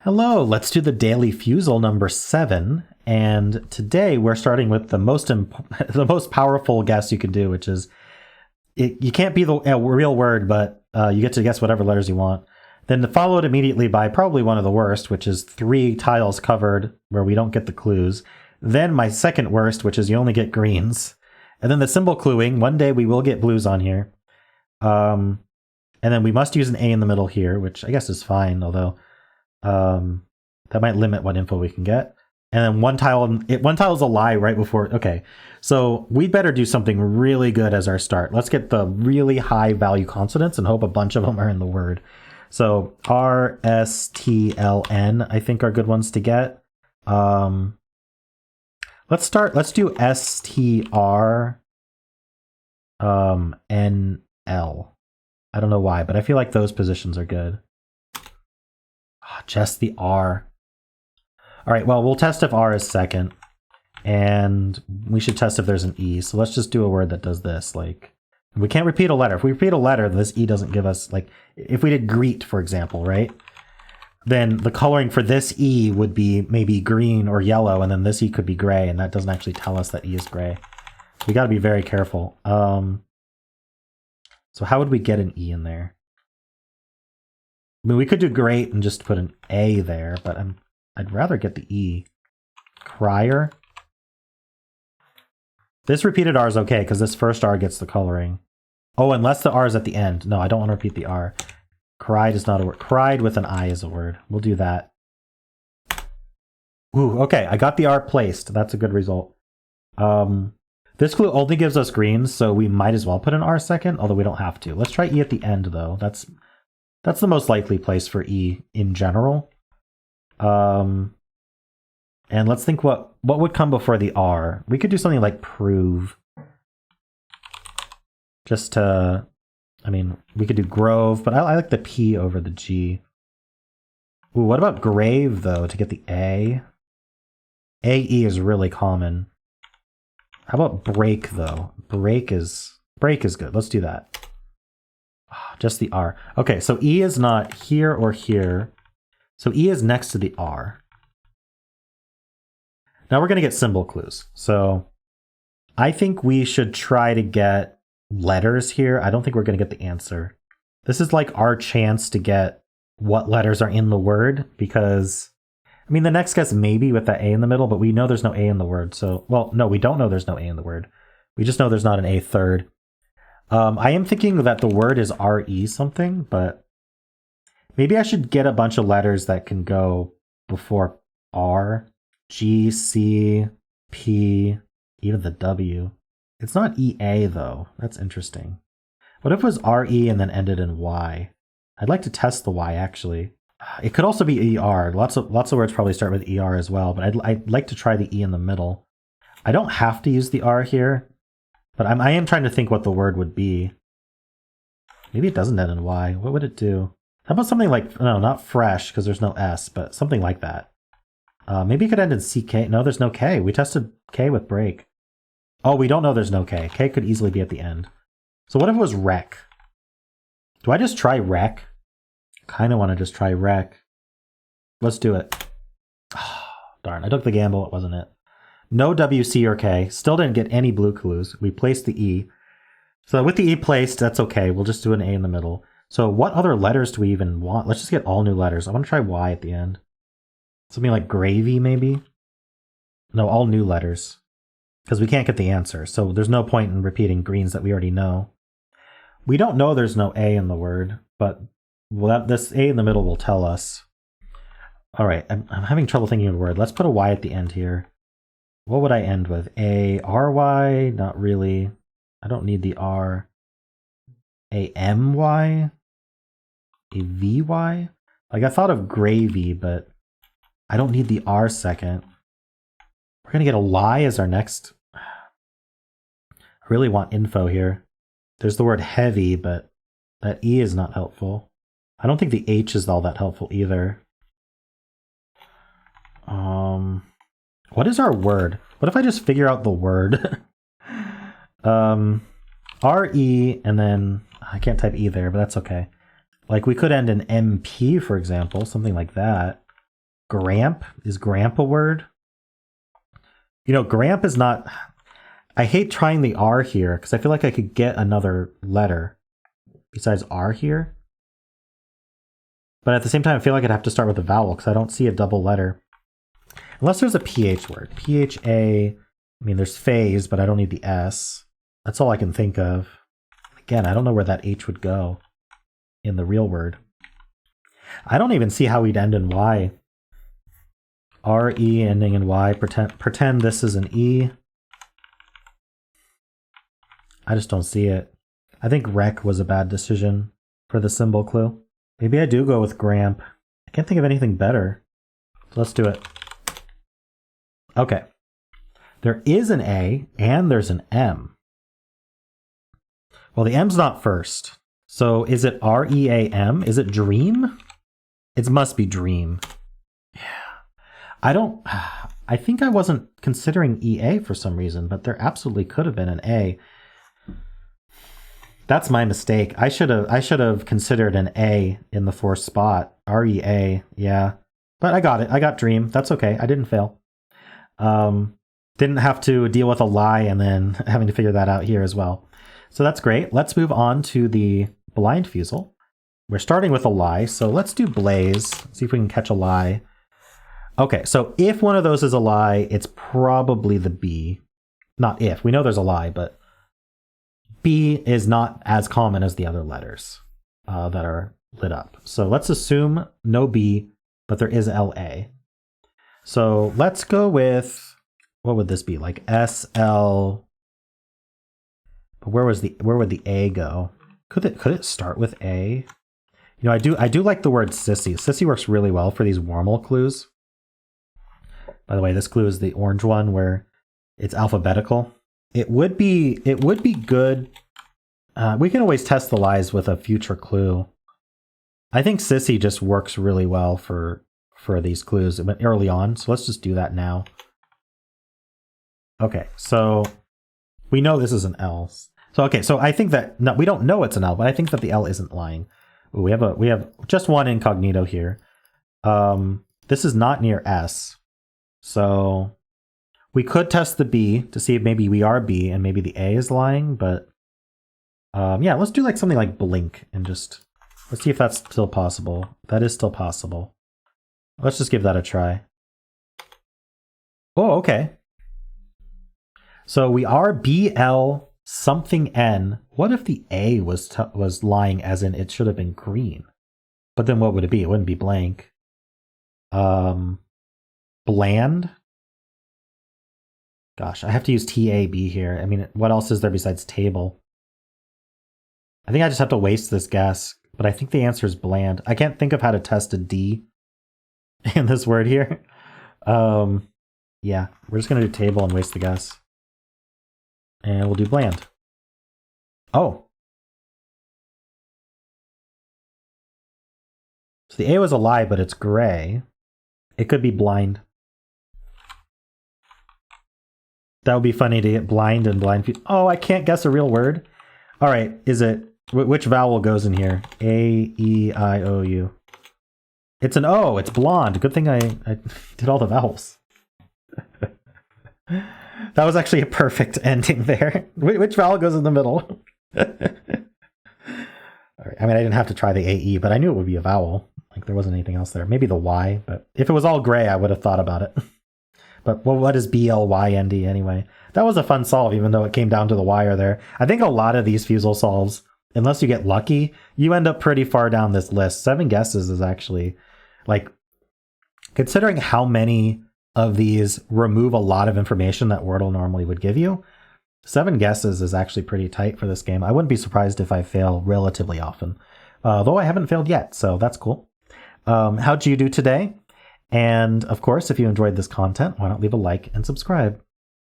Hello, let's do the daily Fusele number 7. And today we're starting with the the most powerful guess you can do, which is you can't be the real word, but you get to guess whatever letters you want. Then followed immediately by probably one of the worst, which is 3 tiles covered where we don't get the clues. Then my second worst, which is you only get greens. And then the symbol cluing. One day we will get blues on here. And then we must use an A in the middle here, which I guess is fine, although that might limit what info we can get. And then one tile is a lie right before. Okay, so we'd better do something really good as our start. Let's get the really high value consonants and hope a bunch of them are in the word. So R, S, T, L, N, I think are good ones to get. Let's do S, T, R, N, L. I don't know why, but I feel like those positions are good. Oh, just the R. All right, well, we'll test if R is second, and we should test if there's an E. So let's just do a word that does this. Like, we can't repeat a letter. If we repeat a letter, this E doesn't give us, like, if we did greet, for example, right? Then the coloring for this E would be maybe green or yellow, and then this E could be gray, and that doesn't actually tell us that E is gray. We got to be very careful. So how would we get an E in there? I mean, we could do great and just put an A there, but I'd rather get the E. Crier. This repeated R is okay, because this first R gets the coloring. Oh, unless the R is at the end. No, I don't want to repeat the R. Cried is not a word. Cried with an I is a word. We'll do that. Ooh, okay, I got the R placed. That's a good result. This clue only gives us greens, so we might as well put an R second, although we don't have to. Let's try E at the end, though. That's the most likely place for E in general. And let's think what would come before the R. We could do something like prove. Just to, I mean, we could do grove, but I like the P over the G. Ooh, what about grave, though, to get the A? A-E is really common. How about break, though? Break is good. Let's do that. Just the R. Okay, so E is not here or here. So E is next to the R. Now we're going to get symbol clues. So I think we should try to get letters here. I don't think we're going to get the answer. This is like our chance to get what letters are in the word, because, I mean, the next guess maybe with that A in the middle, but we know there's no A in the word. So, well, no, we don't know there's no A in the word. We just know there's not an A third. I am thinking that the word is R-E something, but maybe I should get a bunch of letters that can go before R. G, C, P, even the W. It's not E-A, though. That's interesting. What if it was R-E and then ended in Y? I'd like to test the Y, actually. It could also be E-R. Lots of words probably start with E-R as well, but I'd like to try the E in the middle. I don't have to use the R here, but I am trying to think what the word would be. Maybe it doesn't end in Y. What would it do? How about something like, no, not fresh, because there's no S, but something like that. Maybe it could end in CK. No, there's no K. We tested K with break. Oh, we don't know there's no K. K could easily be at the end. So what if it was rec? Do I just try rec? Kind of want to just try rec. Let's do it. Oh, darn, I took the gamble. It wasn't it. No W, C, or K. Still didn't get any blue clues. We placed the E. So with the E placed, that's okay. We'll just do an A in the middle. So what other letters do we even want? Let's just get all new letters. I want to try Y at the end. Something like gravy, maybe? No, all new letters. Because we can't get the answer, so there's no point in repeating greens that we already know. We don't know there's no A in the word, but this A in the middle will tell us. All right, I'm having trouble thinking of a word. Let's put a Y at the end here. What would I end with? A-R-Y? Not really. I don't need the R. A-M-Y? A-V-Y? Like, I thought of gravy, but I don't need the R second. We're going to get a Y as our next. I really want info here. There's the word heavy, but that E is not helpful. I don't think the H is all that helpful either. What is our word? What if I just figure out the word? R-E, and then I can't type E there, but that's okay. Like, we could end in MP, for example, something like that. Gramp? Is Gramp a word? You know, Gramp is not... I hate trying the R here, because I feel like I could get another letter besides R here. But at the same time, I feel like I'd have to start with a vowel, because I don't see a double letter. Unless there's a PH word. PHA... I mean, there's phase, but I don't need the S. That's all I can think of. Again, I don't know where that H would go in the real word. I don't even see how we'd end in Y. R-E ending in Y. Pretend this is an E. I just don't see it. I think rec was a bad decision for the symbol clue. Maybe I do go with Gramp. I can't think of anything better. So let's do it. Okay. There is an A and there's an M. Well, the M's not first. So is it R-E-A-M? Is it dream? It must be dream. Yeah. I think I wasn't considering EA for some reason, but there absolutely could have been an A. That's my mistake. I should have considered an A in the fourth spot. R-E-A, yeah. But I got it. I got dream. That's okay. I didn't fail. Didn't have to deal with a lie and then having to figure that out here as well. So that's great. Let's move on to the blind fusel. We're starting with a lie, so let's do blaze. See if we can catch a lie. Okay, so if one of those is a lie, it's probably the B. Not if. We know there's a lie, but B is not as common as the other letters that are lit up. So let's assume no B, but there is LA. So let's go with... What would this be? Like SL. But where would the A go? Could it start with A? You know, I do like the word sissy. Sissy works really well for these Wormel clues. By the way, this clue is the orange one where it's alphabetical. It would be good. We can always test the lies with a future clue. I think sissy just works really well for these clues early on. So let's just do that now. Okay, so we know this is an L. So okay, so I think that no, we don't know it's an L, but I think that the L isn't lying. Ooh, we have just one incognito here. This is not near S, so we could test the B to see if maybe we are B and maybe the A is lying. But yeah, let's do like something like blink and just let's see if that's still possible. That is still possible. Let's just give that a try. Oh, okay. So we are BL something N. What if the A was lying as in it should have been green? But then what would it be? It wouldn't be blank. Bland? Gosh, I have to use TAB here. I mean, what else is there besides table? I think I just have to waste this guess, but I think the answer is bland. I can't think of how to test a D in this word here. Yeah, we're just going to do table and waste the guess. And we'll do bland. Oh. So the A was a lie, but it's gray. It could be blind. That would be funny to get blind and blind. Oh, I can't guess a real word. All right, is it... Which vowel goes in here? A, E, I, O, U. It's an O. It's blonde. Good thing I did all the vowels. That was actually a perfect ending there. Which vowel goes in the middle? All right. I mean, I didn't have to try the AE, but I knew it would be a vowel. Like there wasn't anything else there. Maybe the Y, but if it was all gray, I would have thought about it. But well, what is BLYND anyway? That was a fun solve, even though it came down to the wire there. I think a lot of these Fusel solves, unless you get lucky, you end up pretty far down this list. 7 guesses is actually, like, considering how many of these remove a lot of information that Wordle normally would give you, 7 guesses is actually pretty tight for this game. I wouldn't be surprised if I fail relatively often, though I haven't failed yet, so that's cool. How'd you do today? And of course, if you enjoyed this content, why not leave a like and subscribe?